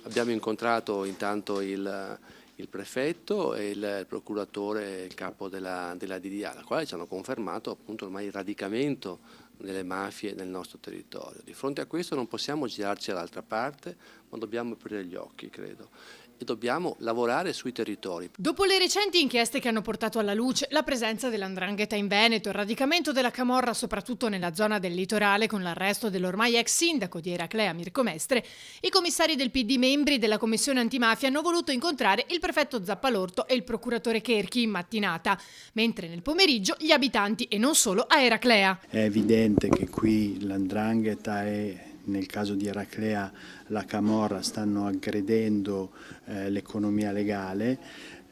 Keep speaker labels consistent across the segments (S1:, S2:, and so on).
S1: Abbiamo incontrato intanto il prefetto e il procuratore, il capo della DDA, la quale ci hanno confermato appunto ormai il radicamento delle mafie nel nostro territorio. Di fronte a questo non possiamo girarci all'altra parte, ma dobbiamo aprire gli occhi, credo, e dobbiamo lavorare sui territori.
S2: Dopo le recenti inchieste che hanno portato alla luce la presenza dell''ndrangheta in Veneto, il radicamento della camorra soprattutto nella zona del litorale con l'arresto dell'ormai ex sindaco di Eraclea Mirko Mestre, i commissari del PD membri della commissione antimafia hanno voluto incontrare il prefetto Zappalorto e il procuratore Cherchi in mattinata, mentre nel pomeriggio gli abitanti e non solo a Eraclea.
S3: È evidente che qui l''ndrangheta e nel caso di Eraclea la camorra stanno aggredendo l'economia legale,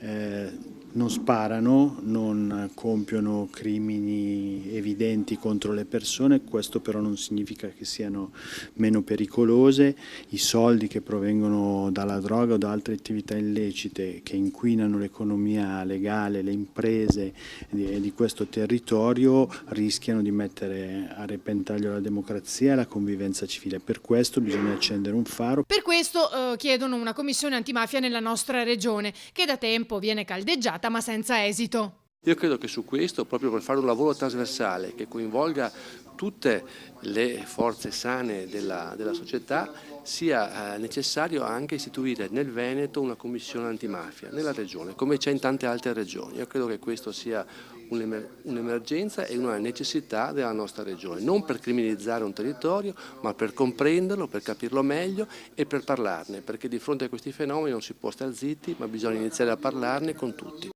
S3: non sparano, non compiono crimini evidenti contro le persone, questo però non significa che siano meno pericolose. I soldi che provengono dalla droga o da altre attività illecite che inquinano l'economia legale, le imprese di questo territorio rischiano di mettere a repentaglio la democrazia e la convivenza civile. Per questo bisogna accendere un faro.
S2: Per questo chiedono una commissione antimafia nella nostra regione, che da tempo viene caldeggiata ma senza esito.
S1: Io credo che su questo, proprio per fare un lavoro trasversale che coinvolga tutte le forze sane della società, sia necessario anche istituire nel Veneto una commissione antimafia, nella regione, come c'è in tante altre regioni. Io credo che questo sia un'emergenza e una necessità della nostra regione, non per criminalizzare un territorio, ma per comprenderlo, per capirlo meglio e per parlarne, perché di fronte a questi fenomeni non si può stare zitti, ma bisogna iniziare a parlarne con tutti.